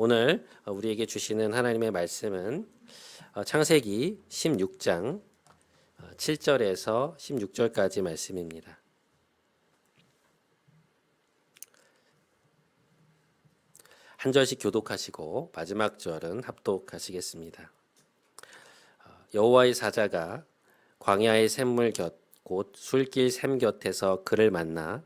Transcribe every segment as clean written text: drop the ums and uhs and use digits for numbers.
오늘 우리에게 주시는 하나님의 말씀은 창세기 16장 7절에서 16절까지 말씀입니다. 한 절씩 교독하시고 마지막 절은 합독하시겠습니다. 여호와의 사자가 광야의 샘물 곁 곧 술길 샘 곁에서 그를 만나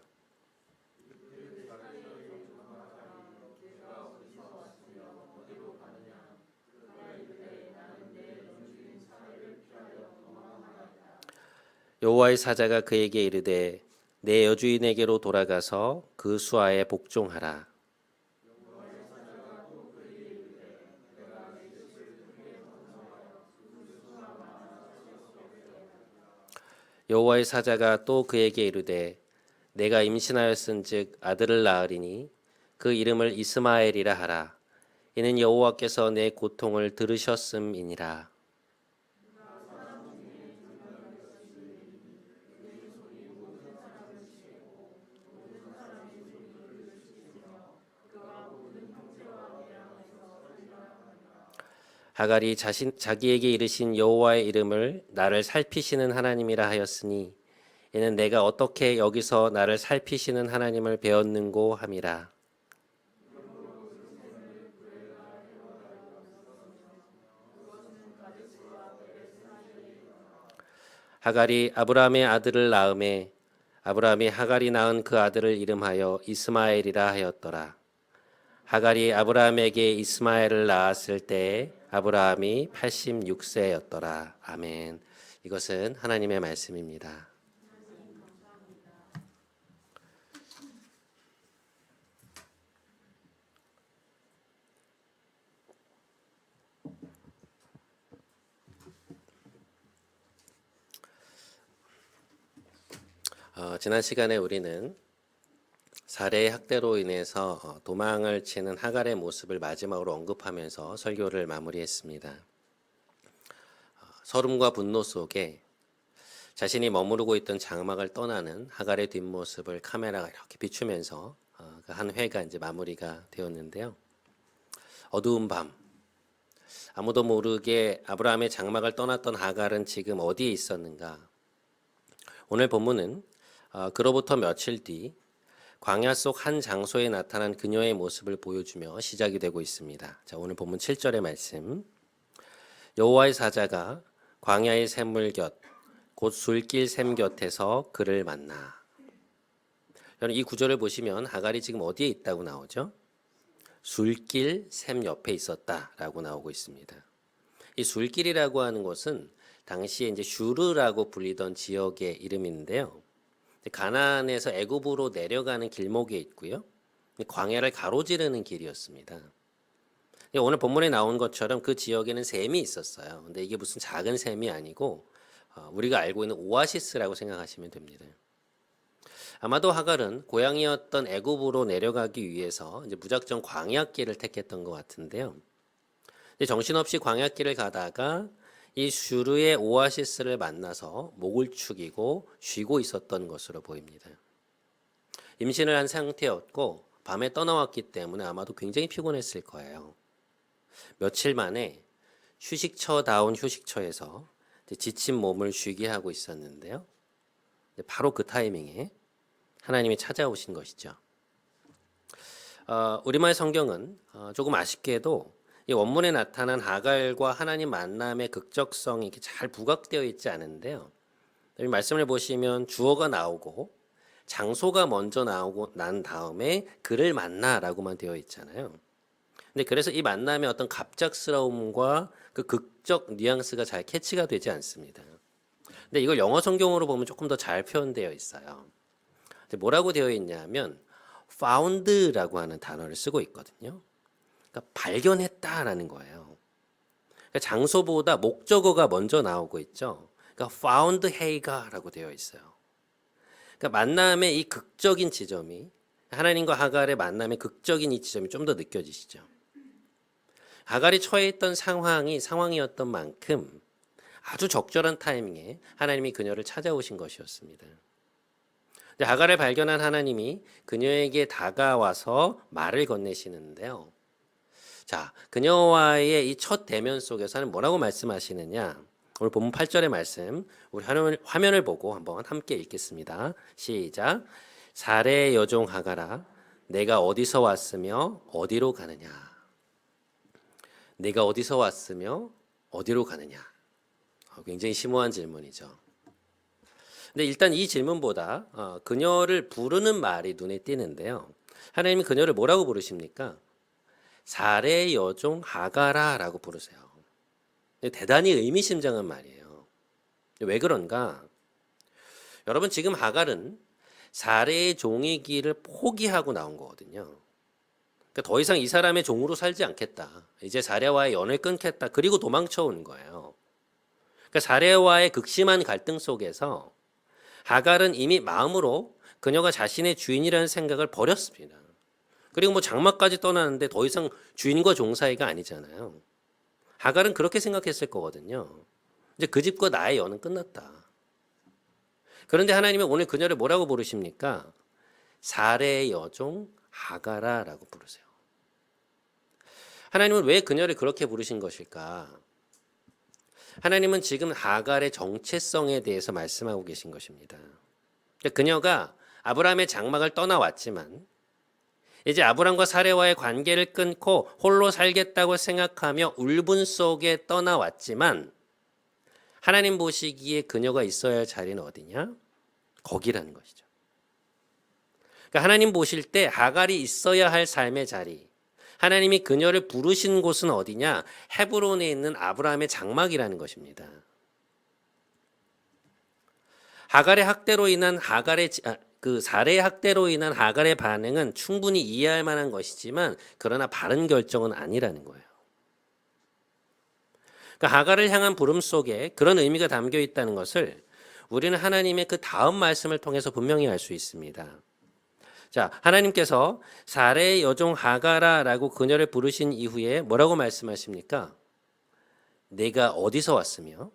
여호와의 사자가 그에게 이르되 내 여주인에게로 돌아가서 그 수하에 복종하라. 여호와의 사자가 또 그에게 이르되 내가 임신하였은즉 아들을 낳으리니 그 이름을 이스마엘이라 하라. 이는 여호와께서 내 고통을 들으셨음이니라. 하갈이 자기에게 이르신 여호와의 이름을 나를 살피시는 하나님이라 하였으니 이는 내가 어떻게 여기서 나를 살피시는 하나님을 배웠는고 함이라. 하갈이 아브라함의 아들을 낳음에 아브라함이 하갈이 낳은 그 아들을 이름하여 이스마엘이라 하였더라. 하갈이 아브라함에게 이스마엘을 낳았을 때에 아브라함이 86세였더라. 아멘. 이것은 하나님의 말씀입니다. 지난 시간에 우리는 사례의 학대로 인해서 도망을 치는 하갈의 모습을 마지막으로 언급하면서 설교를 마무리했습니다. 서름과 분노 속에 자신이 머무르고 있던 장막을 떠나는 하갈의 뒷모습을 카메라가 이렇게 비추면서 그 한 회가 이제 마무리가 되었는데요. 어두운 밤, 아무도 모르게 아브라함의 장막을 떠났던 하갈은 지금 어디에 있었는가? 오늘 본문은 그로부터 며칠 뒤 광야 속 한 장소에 나타난 그녀의 모습을 보여주며 시작이 되고 있습니다. 자, 오늘 본문 7절의 말씀. 여호와의 사자가 광야의 샘물 곁 곧 술길 샘 곁에서 그를 만나. 여러분 이 구절을 보시면 하갈이 지금 어디에 있다고 나오죠? 술길 샘 옆에 있었다라고 나오고 있습니다. 이 술길이라고 하는 곳은 당시에 이제 슈르라고 불리던 지역의 이름인데요. 가나안에서 애굽으로 내려가는 길목에 있고요. 광야를 가로지르는 길이었습니다. 오늘 본문에 나온 것처럼 그 지역에는 샘이 있었어요. 근데 이게 무슨 작은 샘이 아니고 우리가 알고 있는 오아시스라고 생각하시면 됩니다. 아마도 하갈은 고향이었던 애굽으로 내려가기 위해서 이제 무작정 광야길을 택했던 것 같은데요. 정신없이 광야길을 가다가 이 슈르의 오아시스를 만나서 목을 축이고 쉬고 있었던 것으로 보입니다. 임신을 한 상태였고 밤에 떠나왔기 때문에 아마도 굉장히 피곤했을 거예요. 며칠 만에 휴식처다운 휴식처에서 지친 몸을 쉬게 하고 있었는데요. 바로 그 타이밍에 하나님이 찾아오신 것이죠. 우리말 성경은 조금 아쉽게도 이 원문에 나타난 하갈과 하나님 만남의 극적성이 이렇게 잘 부각되어 있지 않은데요. 이 말씀을 보시면 주어가 나오고 장소가 먼저 나오고 난 다음에 그를 만나라고만 되어 있잖아요. 근데 그래서 이 만남의 어떤 갑작스러움과 그 극적 뉘앙스가 잘 캐치가 되지 않습니다. 근데 이걸 영어 성경으로 보면 조금 더 잘 표현되어 있어요. 뭐라고 되어 있냐면 found라고 하는 단어를 쓰고 있거든요. 그러니까 발견했다라는 거예요. 그러니까 장소보다 목적어가 먼저 나오고 있죠. 그러니까 found Hagar라고 되어 있어요. 그러니까 만남의 이 극적인 지점이 하나님과 하갈의 만남의 극적인 이 지점이 좀 더 느껴지시죠. 하갈이 처해 있던 상황이었던 만큼 아주 적절한 타이밍에 하나님이 그녀를 찾아오신 것이었습니다. 하갈을 발견한 하나님이 그녀에게 다가와서 말을 건네시는데요. 자, 그녀와의 이 첫 대면 속에서는 뭐라고 말씀하시느냐? 오늘 본문 8절의 말씀, 우리 화면을 보고 한번 함께 읽겠습니다. 시작. 사레 여종 하가라, 내가 어디서 왔으며 어디로 가느냐? 내가 어디서 왔으며 어디로 가느냐? 굉장히 심오한 질문이죠. 근데 일단 이 질문보다 그녀를 부르는 말이 눈에 띄는데요. 하나님이 그녀를 뭐라고 부르십니까? 사레 여종 하가라라고 부르세요. 대단히 의미심장한 말이에요. 왜 그런가? 여러분, 지금 하갈은 사레의 종이기를 포기하고 나온 거거든요. 그러니까 더 이상 이 사람의 종으로 살지 않겠다. 이제 사레와의 연을 끊겠다. 그리고 도망쳐 온 거예요. 그러니까 사레와의 극심한 갈등 속에서 하갈은 이미 마음으로 그녀가 자신의 주인이라는 생각을 버렸습니다. 그리고 뭐 장막까지 떠나는데 더 이상 주인과 종 사이가 아니잖아요. 하갈은 그렇게 생각했을 거거든요. 이제 그 집과 나의 연은 끝났다. 그런데 하나님은 오늘 그녀를 뭐라고 부르십니까? 사레의 여종 하가라라고 부르세요. 하나님은 왜 그녀를 그렇게 부르신 것일까? 하나님은 지금 하갈의 정체성에 대해서 말씀하고 계신 것입니다. 그녀가 아브라함의 장막을 떠나왔지만 이제 아브람과 사레와의 관계를 끊고 홀로 살겠다고 생각하며 울분 속에 떠나왔지만 하나님 보시기에 그녀가 있어야 할 자리는 어디냐? 거기라는 것이죠. 그러니까 하나님 보실 때 하갈이 있어야 할 삶의 자리, 하나님이 그녀를 부르신 곳은 어디냐? 헤브론에 있는 아브라함의 장막이라는 것입니다. 하갈의 학대로 인한 사례의 학대로 인한 하갈의 반응은 충분히 이해할 만한 것이지만 그러나 바른 결정은 아니라는 거예요. 그러니까 하갈을 향한 부름 속에 그런 의미가 담겨 있다는 것을 우리는 하나님의 그 다음 말씀을 통해서 분명히 알 수 있습니다. 자, 하나님께서 사레의 여종 하가라라고 그녀를 부르신 이후에 뭐라고 말씀하십니까? 내가 어디서 왔으며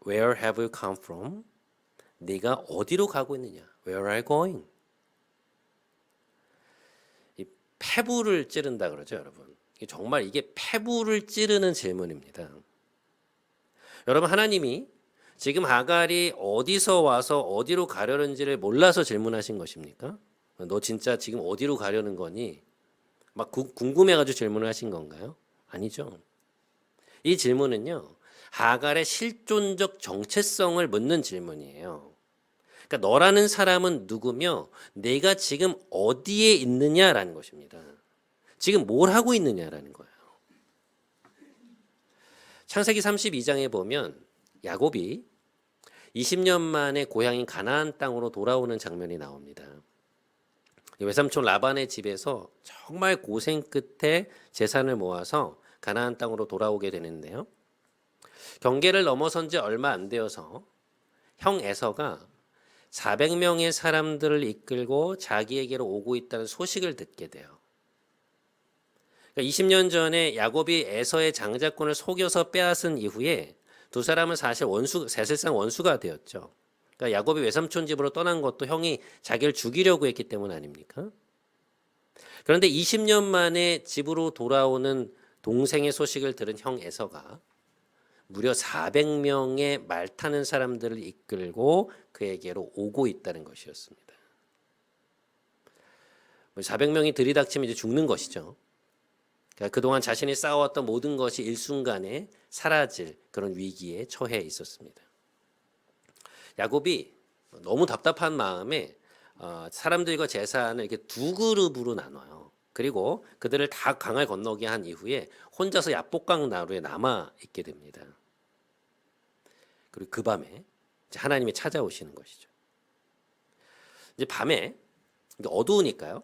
Where have you come from? 네가 어디로 가고 있느냐? Where are you going? 이 폐부를 찌른다 그러죠, 여러분. 정말 이게 폐부를 찌르는 질문입니다. 여러분, 하나님이 지금 하갈이 어디서 와서 어디로 가려는지를 몰라서 질문하신 것입니까? 너 진짜 지금 어디로 가려는 거니? 막 궁금해가지고 질문을 하신 건가요? 아니죠. 이 질문은요, 하갈의 실존적 정체성을 묻는 질문이에요. 그러니까 너라는 사람은 누구며 내가 지금 어디에 있느냐라는 것입니다. 지금 뭘 하고 있느냐라는 거예요. 창세기 32장에 보면 야곱이 20년 만에 고향인 가나안 땅으로 돌아오는 장면이 나옵니다. 외삼촌 라반의 집에서 정말 고생 끝에 재산을 모아서 가나안 땅으로 돌아오게 되는데요. 경계를 넘어선 지 얼마 안 되어서 형 에서가 400명의 사람들을 이끌고 자기에게로 오고 있다는 소식을 듣게 돼요. 그러니까 20년 전에 야곱이 에서의 장자권을 속여서 빼앗은 이후에 두 사람은 사실상 원수가 되었죠. 그러니까 야곱이 외삼촌 집으로 떠난 것도 형이 자기를 죽이려고 했기 때문 아닙니까? 그런데 20년 만에 집으로 돌아오는 동생의 소식을 들은 형 에서가 무려 400명의 말 타는 사람들을 이끌고 그에게로 오고 있다는 것이었습니다. 400명이 들이닥치면 이제 죽는 것이죠. 그러니까 그동안 자신이 쌓아왔던 모든 것이 일순간에 사라질 그런 위기에 처해 있었습니다. 야곱이 너무 답답한 마음에 사람들과 재산을 이렇게 두 그룹으로 나눠요. 그리고 그들을 다 강을 건너게 한 이후에 혼자서 야복강 나루에 남아 있게 됩니다. 그리고 그 밤에 이제 하나님이 찾아오시는 것이죠. 이제 밤에 어두우니까요.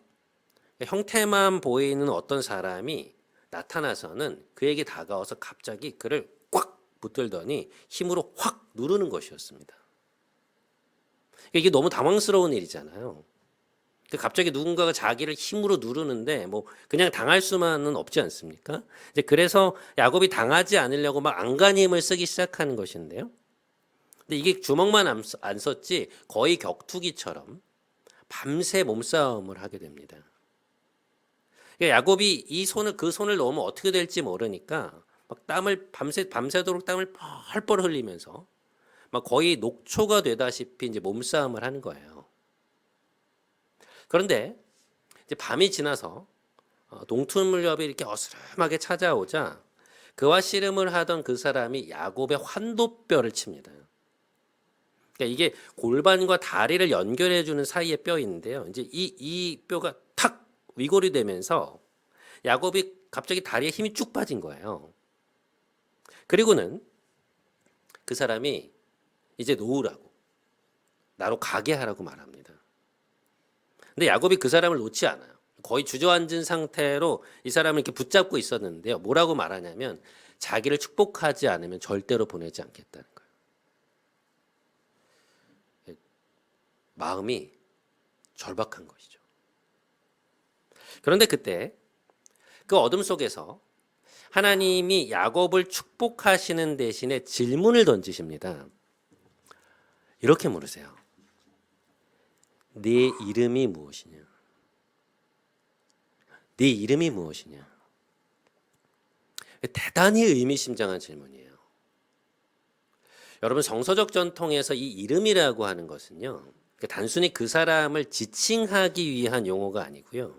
형태만 보이는 어떤 사람이 나타나서는 그에게 다가와서 갑자기 그를 꽉 붙들더니 힘으로 확 누르는 것이었습니다. 이게 너무 당황스러운 일이잖아요. 갑자기 누군가가 자기를 힘으로 누르는데 뭐 그냥 당할 수만은 없지 않습니까? 이제 그래서 야곱이 당하지 않으려고 막 안간힘을 힘을 쓰기 시작하는 것인데요. 근데 이게 주먹만 안 썼지 거의 격투기처럼 밤새 몸싸움을 하게 됩니다. 그러니까 야곱이 그 손을 놓으면 어떻게 될지 모르니까 막 땀을 밤새도록 땀을 펄펄 흘리면서 막 거의 녹초가 되다시피 이제 몸싸움을 하는 거예요. 그런데 이제 밤이 지나서 동투 무렵이 이렇게 어스름하게 찾아오자 그와 씨름을 하던 그 사람이 야곱의 환도뼈를 칩니다. 그러니까 이게 골반과 다리를 연결해 주는 사이의 뼈인데요. 이제 이 뼈가 탁 위골이 되면서 야곱이 갑자기 다리에 힘이 쭉 빠진 거예요. 그리고는 그 사람이 이제 놓으라고, 나로 가게 하라고 말합니다. 근데 야곱이 그 사람을 놓지 않아요. 거의 주저앉은 상태로 이 사람을 이렇게 붙잡고 있었는데요. 뭐라고 말하냐면 자기를 축복하지 않으면 절대로 보내지 않겠다는 거예요. 마음이 절박한 것이죠. 그런데 그때 그 어둠 속에서 하나님이 야곱을 축복하시는 대신에 질문을 던지십니다. 이렇게 물으세요. 네 이름이 무엇이냐? 네 이름이 무엇이냐? 대단히 의미심장한 질문이에요. 여러분, 정서적 전통에서 이 이름이라고 하는 것은요, 단순히 그 사람을 지칭하기 위한 용어가 아니고요.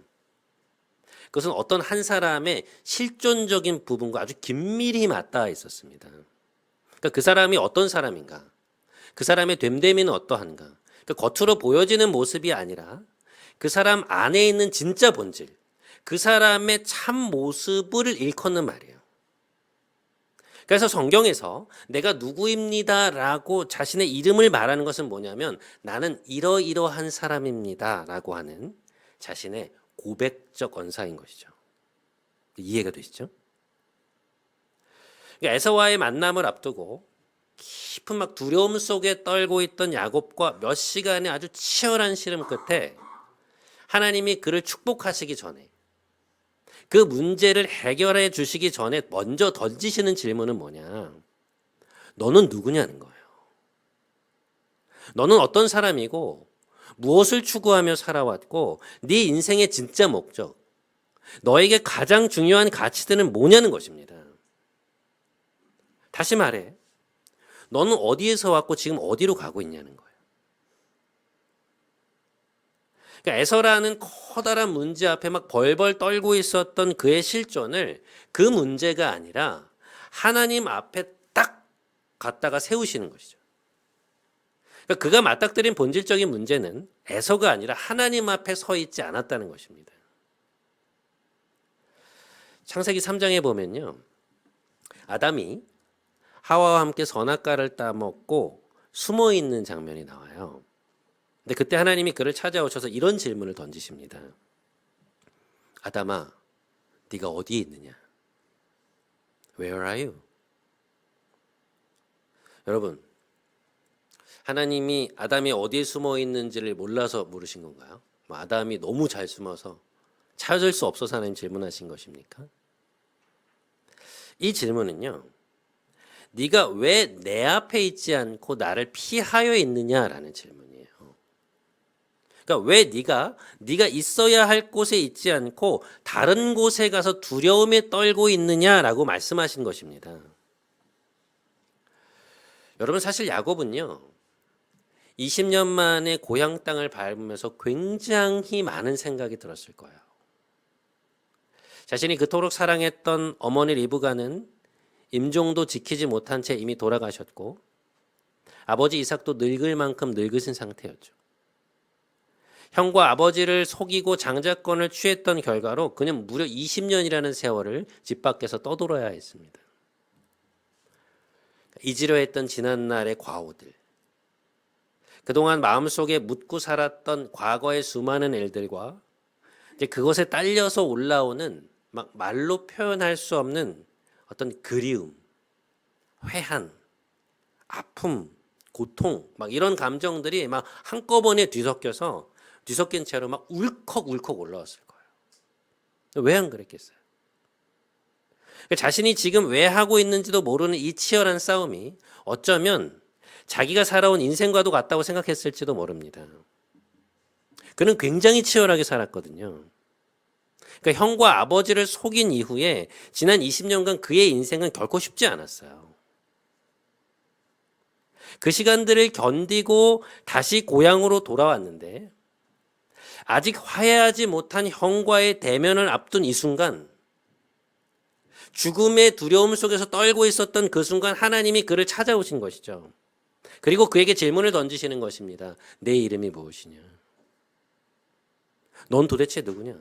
그것은 어떤 한 사람의 실존적인 부분과 아주 긴밀히 맞닿아 있었습니다. 그러니까 그 사람이 어떤 사람인가? 그 사람의 됨됨이는 어떠한가? 그러니까 겉으로 보여지는 모습이 아니라 그 사람 안에 있는 진짜 본질, 그 사람의 참 모습을 일컫는 말이에요. 그래서 성경에서 내가 누구입니다 라고 자신의 이름을 말하는 것은 뭐냐면 나는 이러이러한 사람입니다 라고 하는 자신의 고백적 언사인 것이죠. 이해가 되시죠? 그러니까 에서와의 만남을 앞두고 깊은 막 두려움 속에 떨고 있던 야곱과 몇 시간의 아주 치열한 씨름 끝에 하나님이 그를 축복하시기 전에 그 문제를 해결해 주시기 전에 먼저 던지시는 질문은 뭐냐? 너는 누구냐는 거예요. 너는 어떤 사람이고 무엇을 추구하며 살아왔고 네 인생의 진짜 목적, 너에게 가장 중요한 가치들은 뭐냐는 것입니다. 다시 말해, 너는 어디에서 왔고 지금 어디로 가고 있냐는 거예요. 그러니까 에서라는 커다란 문제 앞에 막 벌벌 떨고 있었던 그의 실존을 그 문제가 아니라 하나님 앞에 딱 갖다가 세우시는 것이죠. 그러니까 그가 맞닥뜨린 본질적인 문제는 에서가 아니라 하나님 앞에 서 있지 않았다는 것입니다. 창세기 3장에 보면요, 아담이 하와와 함께 선악과를 따먹고 숨어 있는 장면이 나와요. 근데 그때 하나님이 그를 찾아오셔서 이런 질문을 던지십니다. 아담아, 네가 어디에 있느냐? Where are you? 여러분, 하나님이 아담이 어디에 숨어 있는지를 몰라서 물으신 건가요? 아담이 너무 잘 숨어서 찾을 수 없어서 하나님 질문하신 것입니까? 이 질문은요, 네가 왜 내 앞에 있지 않고 나를 피하여 있느냐라는 질문이에요. 그러니까 왜 네가 있어야 할 곳에 있지 않고 다른 곳에 가서 두려움에 떨고 있느냐라고 말씀하신 것입니다. 여러분, 사실 야곱은요, 20년 만에 고향 땅을 밟으면서 굉장히 많은 생각이 들었을 거예요. 자신이 그토록 사랑했던 어머니 리브가는 임종도 지키지 못한 채 이미 돌아가셨고 아버지 이삭도 늙을 만큼 늙으신 상태였죠. 형과 아버지를 속이고 장자권을 취했던 결과로 그는 무려 20년이라는 세월을 집 밖에서 떠돌아야 했습니다. 잊으려 했던 지난날의 과오들, 그동안 마음속에 묻고 살았던 과거의 수많은 일들과 이제 그것에 딸려서 올라오는 막 말로 표현할 수 없는 어떤 그리움, 회한, 아픔, 고통, 막 이런 감정들이 막 한꺼번에 뒤섞인 채로 막 울컥울컥 올라왔을 거예요. 왜 안 그랬겠어요? 자신이 지금 왜 하고 있는지도 모르는 이 치열한 싸움이 어쩌면 자기가 살아온 인생과도 같다고 생각했을지도 모릅니다. 그는 굉장히 치열하게 살았거든요. 그러니까 형과 아버지를 속인 이후에 지난 20년간 그의 인생은 결코 쉽지 않았어요. 그 시간들을 견디고 다시 고향으로 돌아왔는데 아직 화해하지 못한 형과의 대면을 앞둔 이 순간, 죽음의 두려움 속에서 떨고 있었던 그 순간 하나님이 그를 찾아오신 것이죠. 그리고 그에게 질문을 던지시는 것입니다. 내 이름이 무엇이냐? 넌 도대체 누구냐?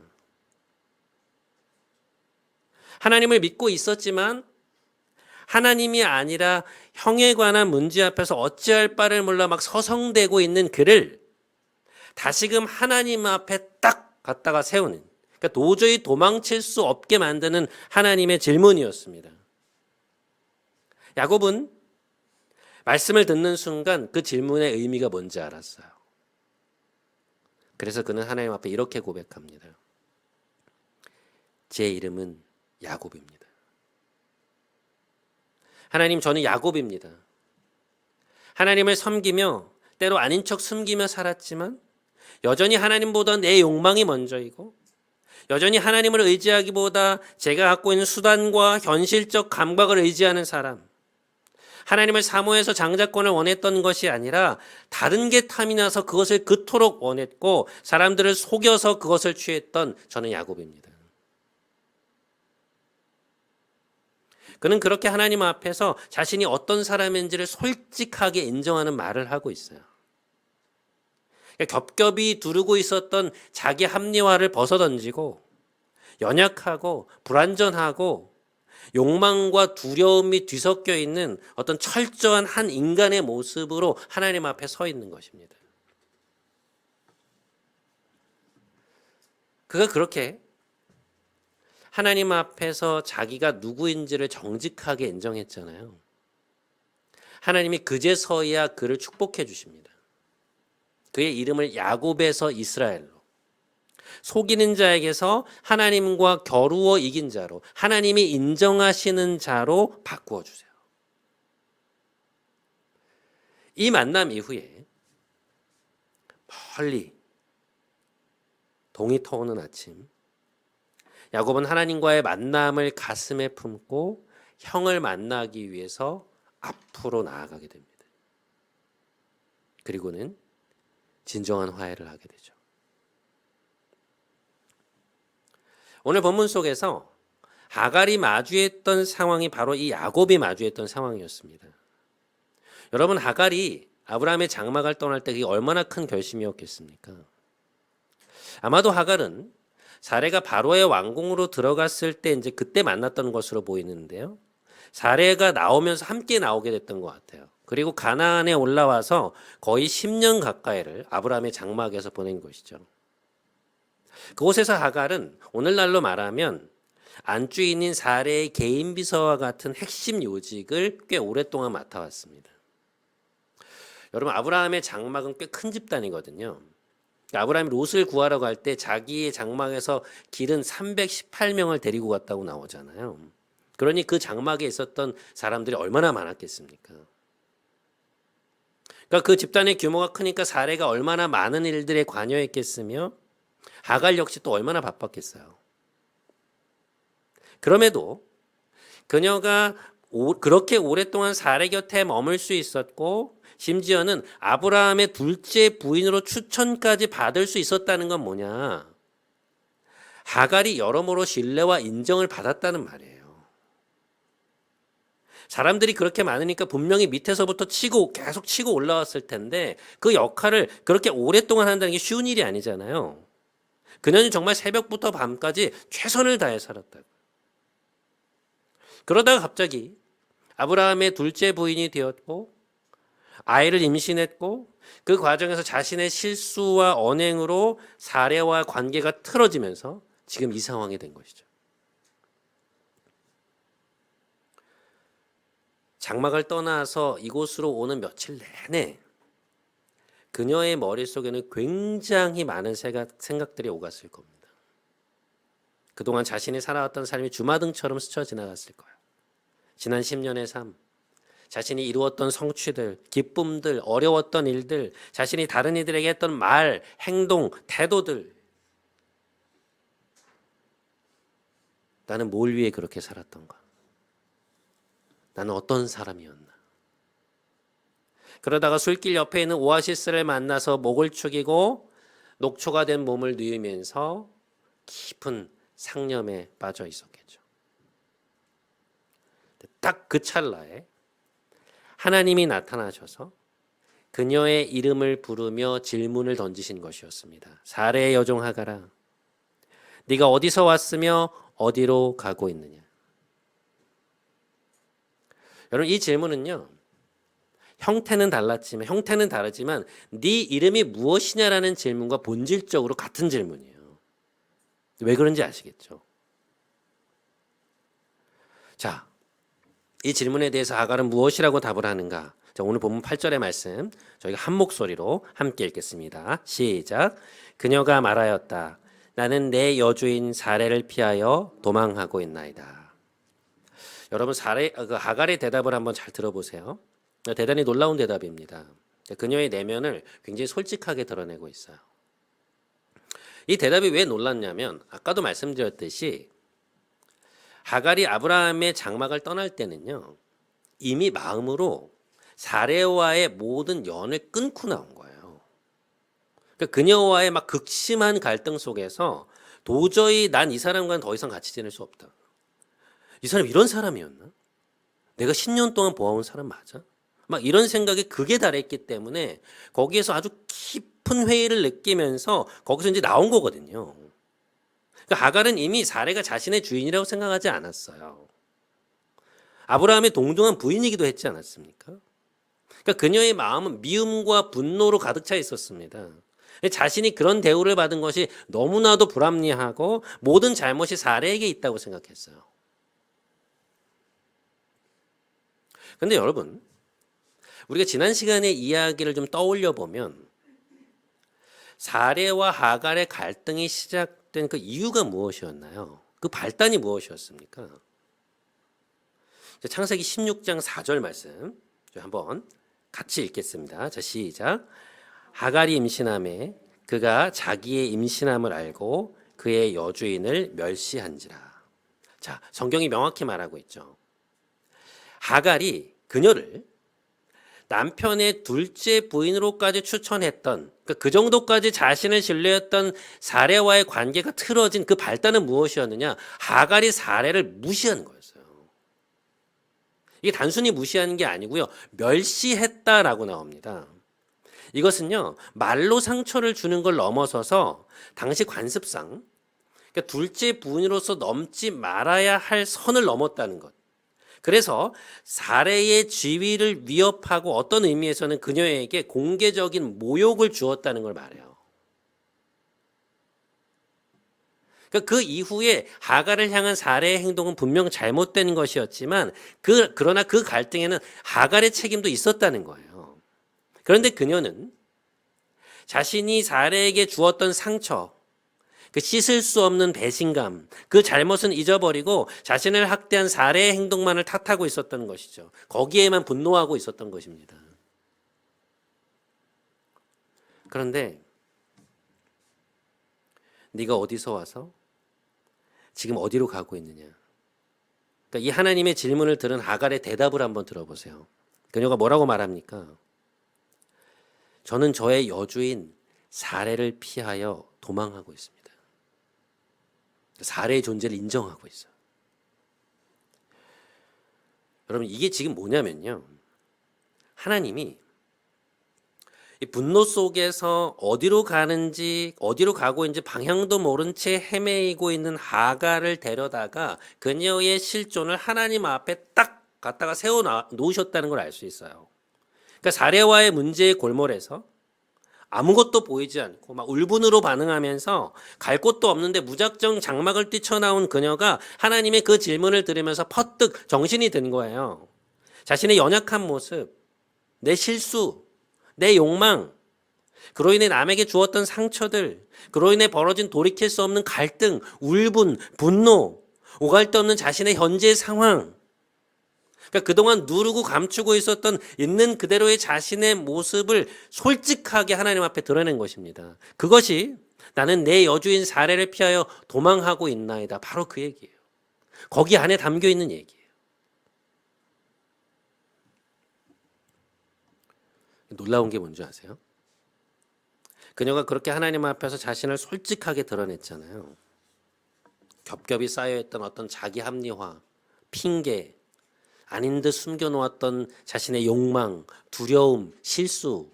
하나님을 믿고 있었지만 하나님이 아니라 형에 관한 문제 앞에서 어찌할 바를 몰라 막 서성대고 있는 그를 다시금 하나님 앞에 딱 갖다가 세우는, 그러니까 도저히 도망칠 수 없게 만드는 하나님의 질문이었습니다. 야곱은 말씀을 듣는 순간 그 질문의 의미가 뭔지 알았어요. 그래서 그는 하나님 앞에 이렇게 고백합니다. 제 이름은 야곱입니다. 하나님, 저는 야곱입니다. 하나님을 섬기며 때로 아닌 척 숨기며 살았지만 여전히 하나님보다 내 욕망이 먼저이고 여전히 하나님을 의지하기보다 제가 갖고 있는 수단과 현실적 감각을 의지하는 사람, 하나님을 사모해서 장자권을 원했던 것이 아니라 다른 게 탐이 나서 그것을 그토록 원했고 사람들을 속여서 그것을 취했던 저는 야곱입니다. 그는 그렇게 하나님 앞에서 자신이 어떤 사람인지를 솔직하게 인정하는 말을 하고 있어요. 겹겹이 두르고 있었던 자기 합리화를 벗어던지고 연약하고 불완전하고 욕망과 두려움이 뒤섞여 있는 어떤 철저한 한 인간의 모습으로 하나님 앞에 서 있는 것입니다. 그가 그렇게 하나님 앞에서 자기가 누구인지를 정직하게 인정했잖아요. 하나님이 그제서야 그를 축복해 주십니다. 그의 이름을 야곱에서 이스라엘로, 속이는 자에게서 하나님과 겨루어 이긴 자로, 하나님이 인정하시는 자로 바꾸어 주세요. 이 만남 이후에 멀리 동이 터오는 아침, 야곱은 하나님과의 만남을 가슴에 품고 형을 만나기 위해서 앞으로 나아가게 됩니다. 그리고는 진정한 화해를 하게 되죠. 오늘 본문 속에서 하갈이 마주했던 상황이 바로 이 야곱이 마주했던 상황이었습니다. 여러분, 하갈이 아브라함의 장막을 떠날 때 그게 얼마나 큰 결심이었겠습니까? 아마도 하갈은 사레가 바로의 왕궁으로 들어갔을 때 이제 그때 만났던 것으로 보이는데요. 사레가 나오면서 함께 나오게 됐던 것 같아요. 그리고 가나안에 올라와서 거의 10년 가까이를 아브라함의 장막에서 보낸 것이죠. 그곳에서 하갈은 오늘날로 말하면 안주인인 사레의 개인 비서와 같은 핵심 요직을 꽤 오랫동안 맡아왔습니다. 여러분, 아브라함의 장막은 꽤 큰 집단이거든요. 아브라함이 롯을 구하러 갈 때 자기의 장막에서 기른 318명을 데리고 갔다고 나오잖아요. 그러니 그 장막에 있었던 사람들이 얼마나 많았겠습니까? 그러니까 그 집단의 규모가 크니까 사례가 얼마나 많은 일들에 관여했겠으며 하갈 역시 또 얼마나 바빴겠어요. 그럼에도 그녀가 그렇게 오랫동안 사례 곁에 머물 수 있었고 심지어는 아브라함의 둘째 부인으로 추천까지 받을 수 있었다는 건 뭐냐? 하갈이 여러모로 신뢰와 인정을 받았다는 말이에요. 사람들이 그렇게 많으니까 분명히 밑에서부터 계속 치고 올라왔을 텐데 그 역할을 그렇게 오랫동안 한다는 게 쉬운 일이 아니잖아요. 그녀는 정말 새벽부터 밤까지 최선을 다해 살았다고. 그러다가 갑자기 아브라함의 둘째 부인이 되었고 아이를 임신했고 그 과정에서 자신의 실수와 언행으로 사례와 관계가 틀어지면서 지금 이 상황이 된 것이죠. 장막을 떠나서 이곳으로 오는 며칠 내내 그녀의 머릿속에는 굉장히 많은 생각들이 오갔을 겁니다. 그동안 자신이 살아왔던 삶이 주마등처럼 스쳐 지나갔을 거예요. 지난 10년의 삶, 자신이 이루었던 성취들, 기쁨들, 어려웠던 일들, 자신이 다른 이들에게 했던 말, 행동, 태도들. 나는 뭘 위해 그렇게 살았던가? 나는 어떤 사람이었나? 그러다가 술길 옆에 있는 오아시스를 만나서 목을 축이고 녹초가 된 몸을 누이면서 깊은 상념에 빠져 있었겠죠. 딱 그 찰나에 하나님이 나타나셔서 그녀의 이름을 부르며 질문을 던지신 것이었습니다. 사레의 여종 하가라, 네가 어디서 왔으며 어디로 가고 있느냐? 여러분, 이 질문은요, 형태는 다르지만 네 이름이 무엇이냐라는 질문과 본질적으로 같은 질문이에요. 왜 그런지 아시겠죠? 자, 이 질문에 대해서 하갈은 무엇이라고 답을 하는가? 자, 오늘 본문 8절의 말씀 저희가 한 목소리로 함께 읽겠습니다. 시작. 그녀가 말하였다. 나는 내 여주인 사레를 피하여 도망하고 있나이다. 여러분, 하갈의 대답을 한번 잘 들어보세요. 대단히 놀라운 대답입니다. 그녀의 내면을 굉장히 솔직하게 드러내고 있어요. 이 대답이 왜 놀랐냐면 아까도 말씀드렸듯이 하갈이 아브라함의 장막을 떠날 때는요, 이미 마음으로 사레와의 모든 연을 끊고 나온 거예요. 그러니까 그녀와의 막 극심한 갈등 속에서 도저히 난 이 사람과는 더 이상 같이 지낼 수 없다. 이 사람 이런 사람이었나? 내가 10년 동안 보아온 사람 맞아? 막 이런 생각에 극에 달했기 때문에 거기에서 아주 깊은 회의를 느끼면서 거기서 이제 나온 거거든요. 그러니까 하갈은 이미 사레가 자신의 주인이라고 생각하지 않았어요. 아브라함의 동등한 부인이기도 했지 않았습니까? 그러니까 그녀의 마음은 미움과 분노로 가득 차 있었습니다. 자신이 그런 대우를 받은 것이 너무나도 불합리하고 모든 잘못이 사레에게 있다고 생각했어요. 그런데 여러분, 우리가 지난 시간의 이야기를 좀 떠올려 보면 사레와 하갈의 갈등이 시작된 그 이유가 무엇이었나요? 그 발단이 무엇이었습니까? 창세기 16장 4절 말씀 한번 같이 읽겠습니다. 자, 시작. 하갈이 임신하매 그가 자기의 임신함을 알고 그의 여주인을 멸시한지라. 자, 성경이 명확히 말하고 있죠. 하갈이 그녀를 남편의 둘째 부인으로까지 추천했던, 그 정도까지 자신을 신뢰했던 사레와의 관계가 틀어진 그 발단은 무엇이었느냐? 하갈이 사레를 무시한 거였어요. 이게 단순히 무시하는 게 아니고요, 멸시했다라고 나옵니다. 이것은요, 말로 상처를 주는 걸 넘어서서 당시 관습상, 그러니까 둘째 부인으로서 넘지 말아야 할 선을 넘었다는 것. 그래서 사레의 지위를 위협하고 어떤 의미에서는 그녀에게 공개적인 모욕을 주었다는 걸 말해요. 그러니까 그 이후에 하갈을 향한 사레의 행동은 분명 잘못된 것이었지만 그러나 그 갈등에는 하갈의 책임도 있었다는 거예요. 그런데 그녀는 자신이 사레에게 주었던 상처, 그 씻을 수 없는 배신감, 그 잘못은 잊어버리고 자신을 학대한 사레의 행동만을 탓하고 있었던 것이죠. 거기에만 분노하고 있었던 것입니다. 그런데 네가 어디서 와서 지금 어디로 가고 있느냐? 그러니까 이 하나님의 질문을 들은 하갈의 대답을 한번 들어보세요. 그녀가 뭐라고 말합니까? 저는 저의 여주인 사레를 피하여 도망하고 있습니다. 사레의 존재를 인정하고 있어요. 여러분, 이게 지금 뭐냐면요, 하나님이 이 분노 속에서 어디로 가는지, 어디로 가고 있는지 방향도 모른 채 헤매이고 있는 하갈을 데려다가 그녀의 실존을 하나님 앞에 딱 갖다가 세워 놓으셨다는 걸 알 수 있어요. 그러니까 사레와의 문제의 골몰에서 아무것도 보이지 않고 막 울분으로 반응하면서 갈 곳도 없는데 무작정 장막을 뛰쳐나온 그녀가 하나님의 그 질문을 들으면서 퍼뜩 정신이 든 거예요. 자신의 연약한 모습, 내 실수, 내 욕망, 그로 인해 남에게 주었던 상처들, 그로 인해 벌어진 돌이킬 수 없는 갈등, 울분, 분노, 오갈 데 없는 자신의 현재의 상황, 그러니까 그동안 누르고 감추고 있었던 있는 그대로의 자신의 모습을 솔직하게 하나님 앞에 드러낸 것입니다. 그것이 나는 내 여주인 사레를 피하여 도망하고 있나이다. 바로 그 얘기예요. 거기 안에 담겨 있는 얘기예요. 놀라운 게 뭔지 아세요? 그녀가 그렇게 하나님 앞에서 자신을 솔직하게 드러냈잖아요. 겹겹이 쌓여있던 어떤 자기 합리화, 핑계, 아닌 듯 숨겨놓았던 자신의 욕망, 두려움, 실수.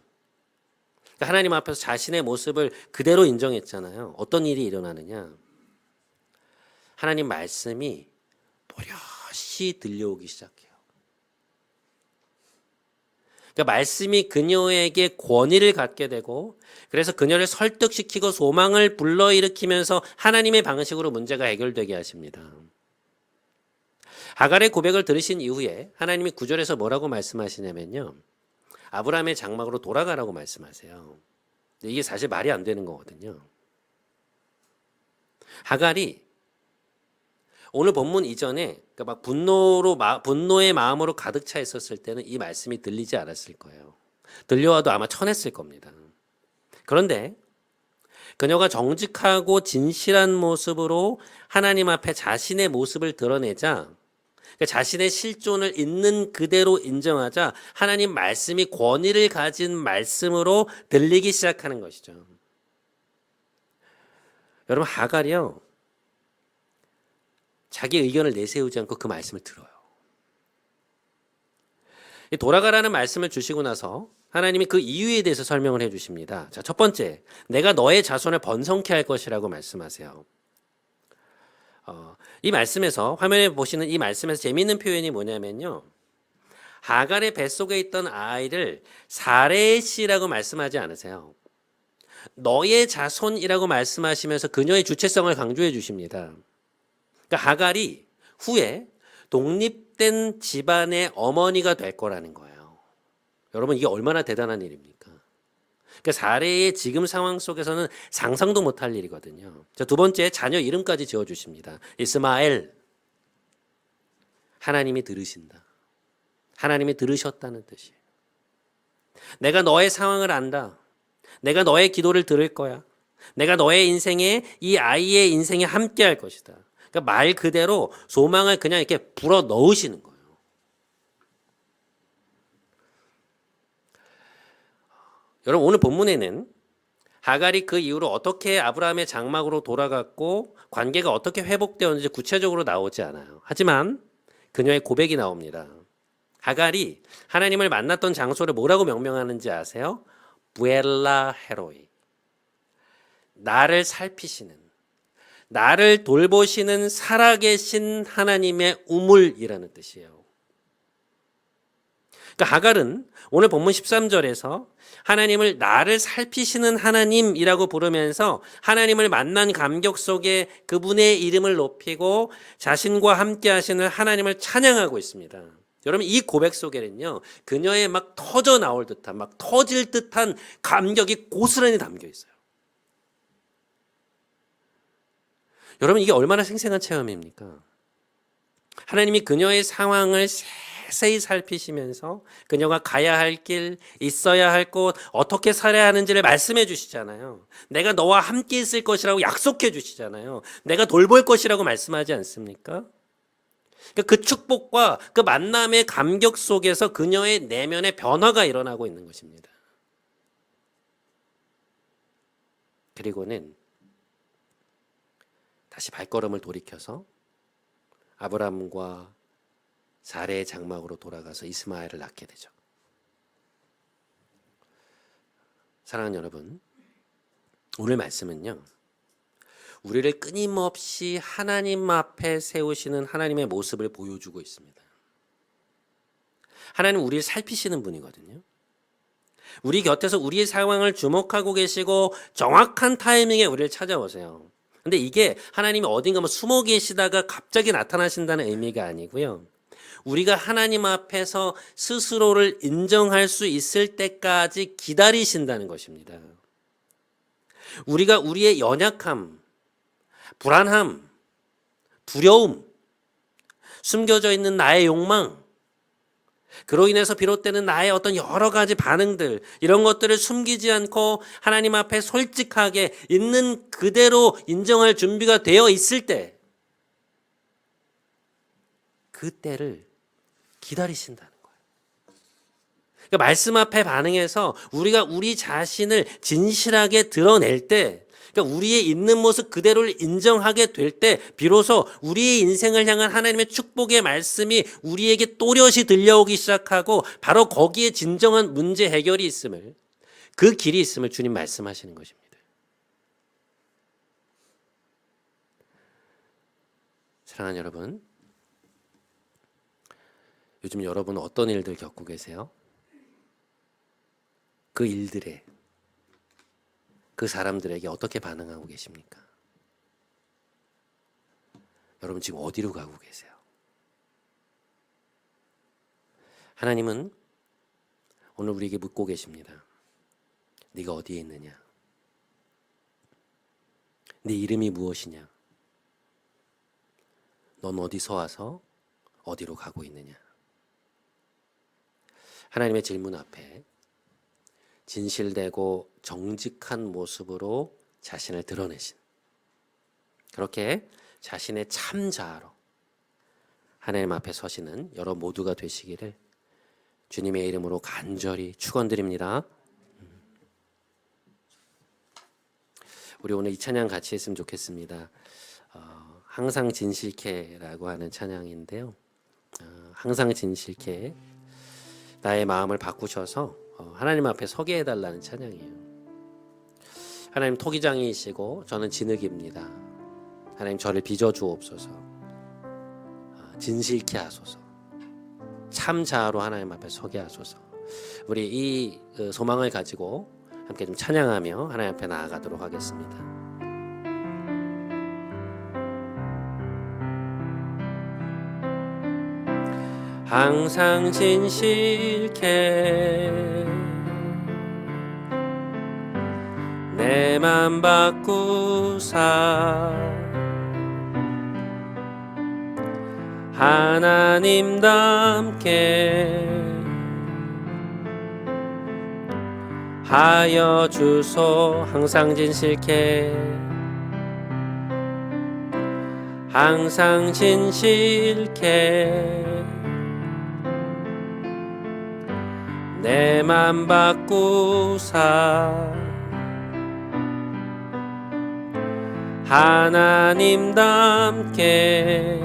그러니까 하나님 앞에서 자신의 모습을 그대로 인정했잖아요. 어떤 일이 일어나느냐? 하나님 말씀이 또렷이 들려오기 시작해요. 그러니까 말씀이 그녀에게 권위를 갖게 되고, 그래서 그녀를 설득시키고 소망을 불러일으키면서 하나님의 방식으로 문제가 해결되게 하십니다. 하갈의 고백을 들으신 이후에 하나님이 9절에서 뭐라고 말씀하시냐면요, 아브라함의 장막으로 돌아가라고 말씀하세요. 이게 사실 말이 안 되는 거거든요. 하갈이 오늘 본문 이전에 그러니까 막 분노의 마음으로 가득 차 있었을 때는 이 말씀이 들리지 않았을 거예요. 들려와도 아마 쳐냈을 겁니다. 그런데 그녀가 정직하고 진실한 모습으로 하나님 앞에 자신의 모습을 드러내자, 그러니까 자신의 실존을 있는 그대로 인정하자 하나님 말씀이 권위를 가진 말씀으로 들리기 시작하는 것이죠. 여러분, 하갈이요, 자기 의견을 내세우지 않고 그 말씀을 들어요. 돌아가라는 말씀을 주시고 나서 하나님이 그 이유에 대해서 설명을 해 주십니다. 자, 첫 번째, 내가 너의 자손을 번성케 할 것이라고 말씀하세요. 이 말씀에서, 화면에 보시는 이 말씀에서 재미있는 표현이 뭐냐면요, 하갈의 뱃속에 있던 아이를 사레시라고 말씀하지 않으세요. 너의 자손이라고 말씀하시면서 그녀의 주체성을 강조해 주십니다. 그러니까 하갈이 후에 독립된 집안의 어머니가 될 거라는 거예요. 여러분, 이게 얼마나 대단한 일입니까? 그러니까 사례의 지금 상황 속에서는 상상도 못할 일이거든요. 자, 두 번째, 자녀 이름까지 지어주십니다. 이스마엘. 하나님이 들으신다. 하나님이 들으셨다는 뜻이에요. 내가 너의 상황을 안다. 내가 너의 기도를 들을 거야. 내가 너의 인생에, 이 아이의 인생에 함께 할 것이다. 그러니까 말 그대로 소망을 그냥 이렇게 불어 넣으시는 거예요. 여러분, 오늘 본문에는 하갈이 그 이후로 어떻게 아브라함의 장막으로 돌아갔고 관계가 어떻게 회복되었는지 구체적으로 나오지 않아요. 하지만 그녀의 고백이 나옵니다. 하갈이 하나님을 만났던 장소를 뭐라고 명명하는지 아세요? 부엘라 헤로이. 나를 살피시는, 나를 돌보시는 살아계신 하나님의 우물이라는 뜻이에요. 그러니까 하갈은 오늘 본문 13절에서 하나님을 나를 살피시는 하나님이라고 부르면서 하나님을 만난 감격 속에 그분의 이름을 높이고 자신과 함께 하시는 하나님을 찬양하고 있습니다. 여러분, 이 고백 속에는요, 그녀의 막 터져 나올 듯한, 막 터질 듯한 감격이 고스란히 담겨 있어요. 여러분, 이게 얼마나 생생한 체험입니까? 하나님이 그녀의 상황을 세세히 살피시면서 그녀가 가야 할 길, 있어야 할 곳, 어떻게 살아야 하는지를 말씀해 주시잖아요. 내가 너와 함께 있을 것이라고 약속해 주시잖아요. 내가 돌볼 것이라고 말씀하지 않습니까? 그 축복과 그 만남의 감격 속에서 그녀의 내면의 변화가 일어나고 있는 것입니다. 그리고는 다시 발걸음을 돌이켜서 아브람과 사레의 장막으로 돌아가서 이스마엘을 낳게 되죠. 사랑하는 여러분, 오늘 말씀은요, 우리를 끊임없이 하나님 앞에 세우시는 하나님의 모습을 보여주고 있습니다. 하나님 우리를 살피시는 분이거든요. 우리 곁에서 우리의 상황을 주목하고 계시고 정확한 타이밍에 우리를 찾아오세요. 근데 이게 하나님이 어딘가 숨어 계시다가 갑자기 나타나신다는 의미가 아니고요. 우리가 하나님 앞에서 스스로를 인정할 수 있을 때까지 기다리신다는 것입니다. 우리가 우리의 연약함, 불안함, 두려움, 숨겨져 있는 나의 욕망, 그로 인해서 비롯되는 나의 어떤 여러 가지 반응들, 이런 것들을 숨기지 않고 하나님 앞에 솔직하게 있는 그대로 인정할 준비가 되어 있을 때, 그 때를 기다리신다는 거예요. 그러니까 말씀 앞에 반응해서 우리가 우리 자신을 진실하게 드러낼 때, 그러니까 우리의 있는 모습 그대로를 인정하게 될 때 비로소 우리의 인생을 향한 하나님의 축복의 말씀이 우리에게 또렷이 들려오기 시작하고 바로 거기에 진정한 문제 해결이 있음을, 그 길이 있음을 주님 말씀하시는 것입니다. 사랑하는 여러분, 요즘 여러분 어떤 일들 겪고 계세요? 그 일들에, 그 사람들에게 어떻게 반응하고 계십니까? 여러분 지금 어디로 가고 계세요? 하나님은 오늘 우리에게 묻고 계십니다. 네가 어디에 있느냐? 네 이름이 무엇이냐? 넌 어디서 와서 어디로 가고 있느냐? 하나님의 질문 앞에 진실되고 정직한 모습으로 자신을 드러내신, 그렇게 자신의 참자아로 하나님 앞에 서시는 여러분 모두가 되시기를 주님의 이름으로 간절히 축원드립니다. 우리 오늘 이 찬양 같이 했으면 좋겠습니다. 항상 진실케라고 하는 찬양인데요. 항상 진실케, 나의 마음을 바꾸셔서 하나님 앞에 서게 해달라는 찬양이에요. 하나님 토기장이시고 저는 진흙입니다. 하나님 저를 빚어주옵소서. 진실케 하소서. 참자아로 하나님 앞에 서게 하소서. 우리 이 소망을 가지고 함께 좀 찬양하며 하나님 앞에 나아가도록 하겠습니다. 항상 진실케 내 맘 바꾸사 하나님답게 하여 주소. 항상 진실케 항상 진실케 내 맘 바꾸사 하나님답게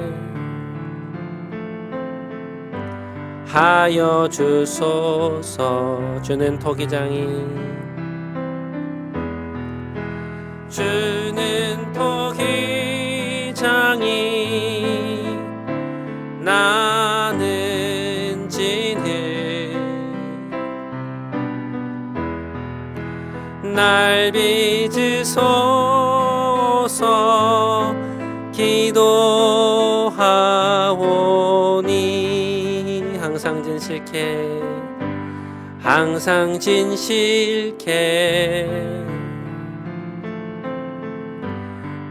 하여 주소서. 주는 토기장이 나는 진흙 날 빚으소서. 기도하오니 항상 진실케 항상 진실케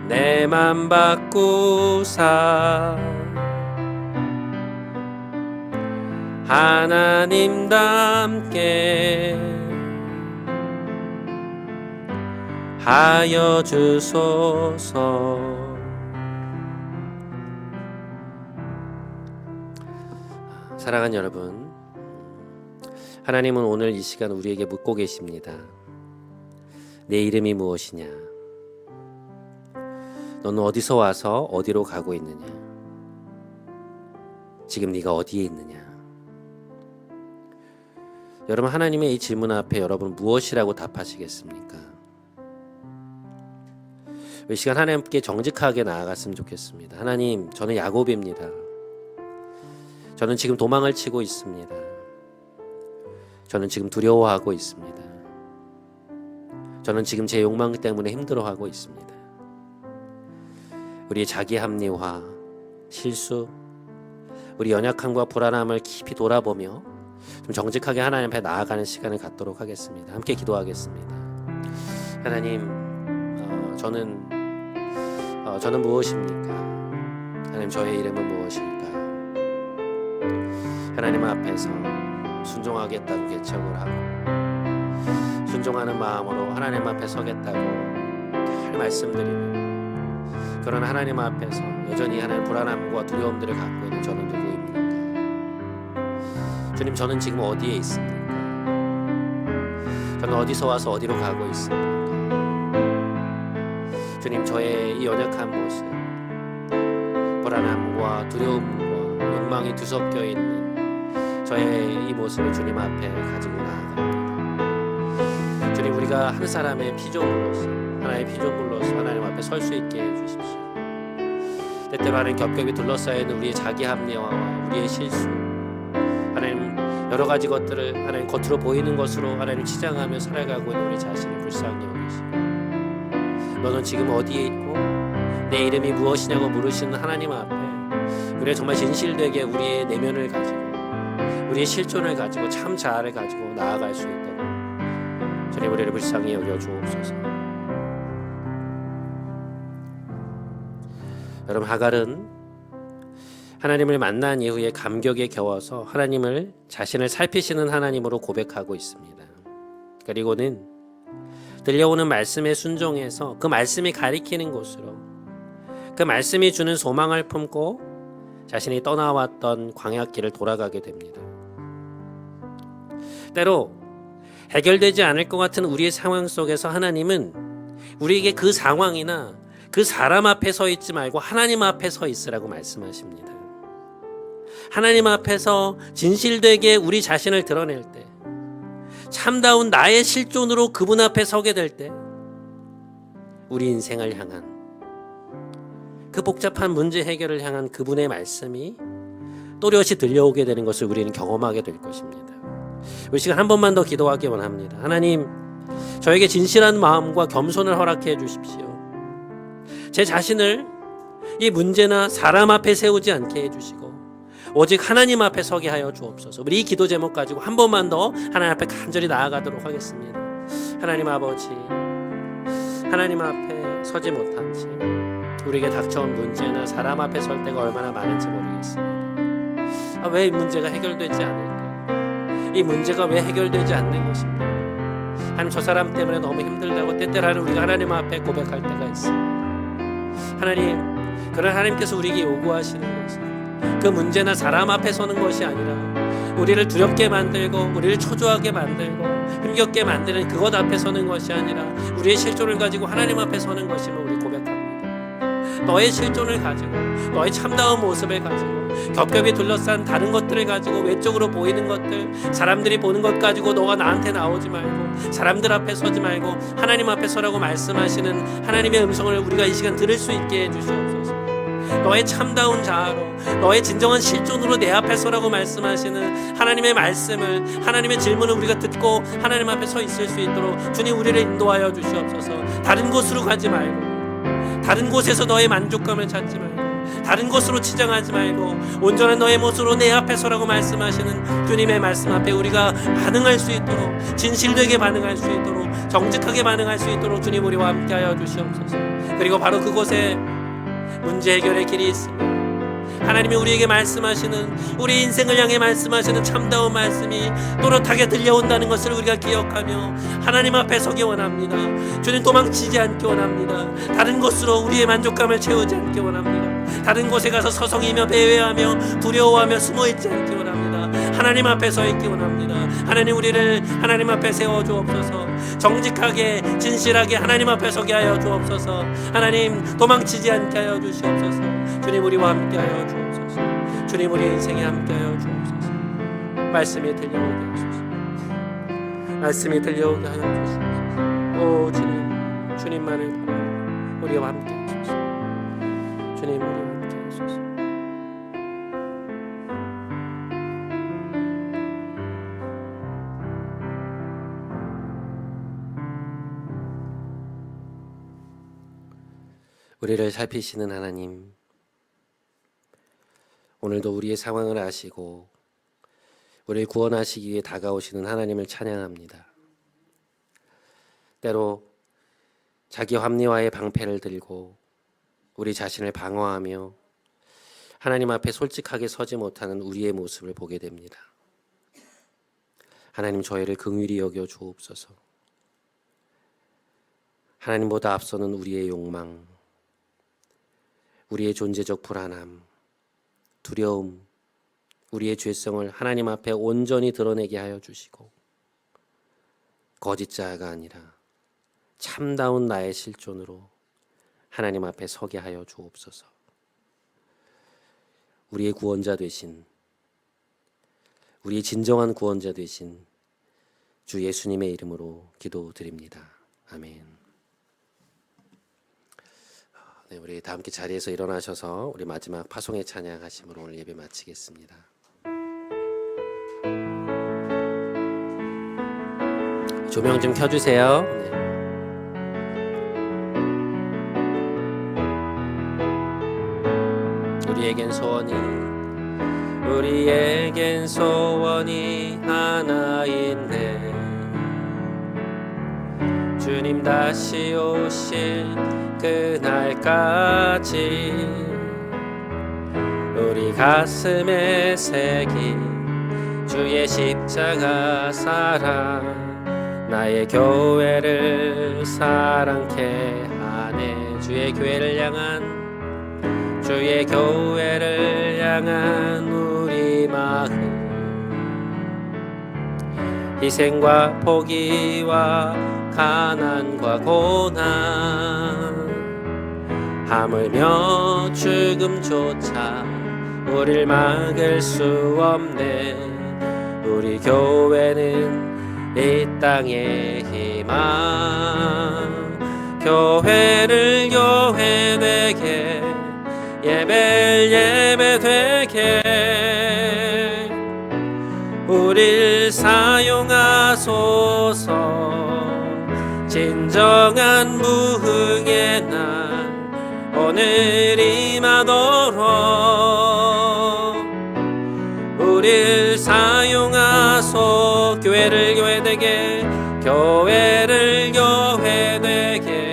내 맘 바꾸사 하나님답게 하여 주소서. 사랑하는 여러분, 하나님은 오늘 이 시간 우리에게 묻고 계십니다. 내 이름이 무엇이냐? 너는 어디서 와서 어디로 가고 있느냐? 지금 네가 어디에 있느냐? 여러분, 하나님의 이 질문 앞에 여러분 무엇이라고 답하시겠습니까? 이 시간 하나님께 정직하게 나아갔으면 좋겠습니다. 하나님, 저는 야곱입니다. 저는 지금 도망을 치고 있습니다. 저는 지금 두려워하고 있습니다. 저는 지금 제 욕망 때문에 힘들어하고 있습니다. 우리의 자기 합리화, 실수, 우리 연약함과 불안함을 깊이 돌아보며 좀 정직하게 하나님 앞에 나아가는 시간을 갖도록 하겠습니다. 함께 기도하겠습니다. 하나님, 저는 무엇입니까? 하나님, 저의 이름은 무엇일까? 하나님 앞에서 순종하겠다고 개척을 하고 순종하는 마음으로 하나님 앞에 서겠다고 늘 말씀드리는, 그러나 하나님 앞에서 여전히 하나님 불안함과 두려움들을 갖고 있는 저는 누구입니까? 주님, 저는 지금 어디에 있습니까? 저는 어디서 와서 어디로 가고 있습니까? 주님, 저의 이 연약한 모습, 불안함과 두려움과 욕망이 뒤섞여 있는 저의 이 모습을 주님 앞에 가지고 나아갑니다. 주님, 우리가 한 사람의 피조물로서, 하나의 피조물로서 하나님 앞에 설 수 있게 해주십시오. 때때로 하나님 겹겹이 둘러싸여 우리의 자기 합리화와 우리의 실수, 하나님 여러 가지 것들을 하나님 겉으로 보이는 것으로 하나님 치장하며 살아가고 있는 우리 자신을 불쌍히 여기시고, 너는 지금 어디에 있고 내 이름이 무엇이냐고 물으시는 하나님 앞에 우리가 정말 진실되게 우리의 내면을 가지고 우리의 실존을 가지고 참 자아를 가지고 나아갈 수 있도록 주님 우리를 불쌍히 여겨주옵소서. 여러분, 하갈은 하나님을 만난 이후에 감격에 겨워서 하나님을 자신을 살피시는 하나님으로 고백하고 있습니다. 그리고는 들려오는 말씀에 순종해서 그 말씀이 가리키는 곳으로, 그 말씀이 주는 소망을 품고 자신이 떠나왔던 광야길을 돌아가게 됩니다. 때로 해결되지 않을 것 같은 우리의 상황 속에서 하나님은 우리에게 그 상황이나 그 사람 앞에 서 있지 말고 하나님 앞에 서 있으라고 말씀하십니다. 하나님 앞에서 진실되게 우리 자신을 드러낼 때, 참다운 나의 실존으로 그분 앞에 서게 될 때, 우리 인생을 향한 그 복잡한 문제 해결을 향한 그분의 말씀이 또렷이 들려오게 되는 것을 우리는 경험하게 될 것입니다. 우리 시간 한 번만 더 기도하기 원합니다. 하나님, 저에게 진실한 마음과 겸손을 허락해 주십시오. 제 자신을 이 문제나 사람 앞에 세우지 않게 해주시고 오직 하나님 앞에 서게 하여 주옵소서. 우리 이 기도 제목 가지고 한 번만 더 하나님 앞에 간절히 나아가도록 하겠습니다. 하나님 아버지, 하나님 앞에 서지 못한 채 우리에게 닥쳐온 문제나 사람 앞에 설 때가 얼마나 많은지 모르겠습니다. 왜 이 문제가 해결되지 않을까? 이 문제가 왜 해결되지 않는 것입니까? 하나님, 저 사람 때문에 너무 힘들다고 때때로 우리가 하나님 앞에 고백할 때가 있습니다. 하나님, 그런 하나님께서 우리에게 요구하시는 것은 그 문제나 사람 앞에 서는 것이 아니라 우리를 두렵게 만들고 우리를 초조하게 만들고 힘겹게 만드는 그것 앞에 서는 것이 아니라 우리의 실존을 가지고 하나님 앞에 서는 것임을 우리 고백합니다. 너의 실존을 가지고, 너의 참다운 모습을 가지고, 겹겹이 둘러싼 다른 것들을 가지고, 외적으로 보이는 것들, 사람들이 보는 것 가지고 너가 나한테 나오지 말고, 사람들 앞에 서지 말고 하나님 앞에 서라고 말씀하시는 하나님의 음성을 우리가 이 시간 들을 수 있게 해주시옵소서. 너의 참다운 자아로, 너의 진정한 실존으로 내 앞에 서라고 말씀하시는 하나님의 말씀을, 하나님의 질문을 우리가 듣고 하나님 앞에 서 있을 수 있도록 주님 우리를 인도하여 주시옵소서. 다른 곳으로 가지 말고, 다른 곳에서 너의 만족감을 찾지 말고, 다른 곳으로 치장하지 말고 온전한 너의 모습으로 내 앞에 서라고 말씀하시는 주님의 말씀 앞에 우리가 반응할 수 있도록, 진실되게 반응할 수 있도록, 정직하게 반응할 수 있도록 주님 우리와 함께하여 주시옵소서. 그리고 바로 그곳에 문제 해결의 길이 있습니다. 하나님이 우리에게 말씀하시는, 우리 인생을 향해 말씀하시는 참다운 말씀이 또렷하게 들려온다는 것을 우리가 기억하며 하나님 앞에 서기 원합니다. 주님, 도망치지 않기 원합니다. 다른 곳으로 우리의 만족감을 채우지 않기 원합니다. 다른 곳에 가서 서성이며 배회하며 두려워하며 숨어있지 않기 원합니다. 하나님 앞에 서 있기 원합니다. 하나님, 우리를 하나님 앞에 세워주옵소서. 정직하게 진실하게 하나님 앞에 서게 하여 주옵소서. 하나님, 도망치지 않게 하여 주시옵소서. 주님, 우리와 함께 하여 주옵소서. 주님, 우리 인생에 함께 하여 주옵소서. 말씀이 들려오게 하소서. 말씀이 들려오게 하여 주옵소서. 오 주님, 주님만을 바라고 우리와 함께 하소서. 주님, 우리와 함께 하소서. 우리를 살피시는 하나님, 오늘도 우리의 상황을 아시고 우리를 구원하시기 위해 다가오시는 하나님을 찬양합니다. 때로 자기 합리화의 방패를 들고 우리 자신을 방어하며 하나님 앞에 솔직하게 서지 못하는 우리의 모습을 보게 됩니다. 하나님, 저희를 긍휼히 여겨 주옵소서. 하나님보다 앞서는 우리의 욕망, 우리의 존재적 불안함, 두려움, 우리의 죄성을 하나님 앞에 온전히 드러내게 하여 주시고 거짓자가 아니라 참다운 나의 실존으로 하나님 앞에 서게 하여 주옵소서. 우리의 구원자 되신, 우리의 진정한 구원자 되신 주 예수님의 이름으로 기도드립니다. 아멘. 네, 우리 다 함께 자리에서 일어나셔서 우리 마지막 파송의 찬양하심으로 오늘 예배 마치겠습니다. 조명 좀 켜주세요. 네. 우리에겐 소원이 하나 있네. 주님 다시 오실 그날까지 우리 가슴에 새긴 주의 십자가 사랑, 나의 교회를 사랑케 하네. 주의 교회를 향한 우리 마음, 희생과 포기와 가난과 고난, 하물며 죽음조차 우릴 막을 수 없네. 우리 교회는 이 땅의 희망, 교회를 교회되게, 예배되게 우릴 사용하소서. 진정한 부흥의 날 오늘 임하도록 우릴 사용하소. 교회를 교회되게, 교회를 교회되게,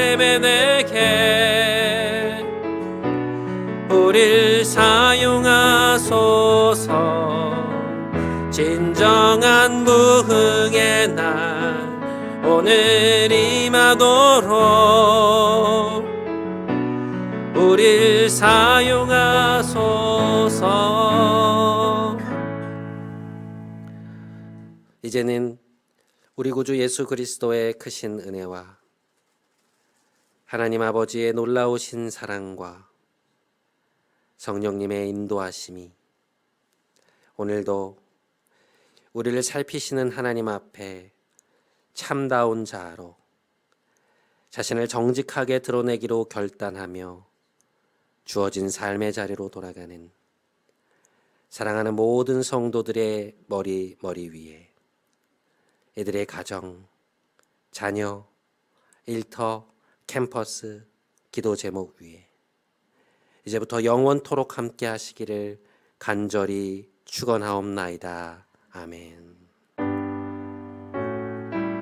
예배되게 우릴 사용하소서. 진정한 부흥의 날 오늘 임하도록 우릴 사용하소서. 이제는 우리 구주 예수 그리스도의 크신 은혜와 하나님 아버지의 놀라우신 사랑과 성령님의 인도하심이 오늘도 우리를 살피시는 하나님 앞에 참다운 자로 자신을 정직하게 드러내기로 결단하며 주어진 삶의 자리로 돌아가는 사랑하는 모든 성도들의 머리 위에, 이들의 가정, 자녀, 일터, 캠퍼스, 기도 제목 위에 이제부터 영원토록 함께 하시기를 간절히 축원하옵나이다. 아멘.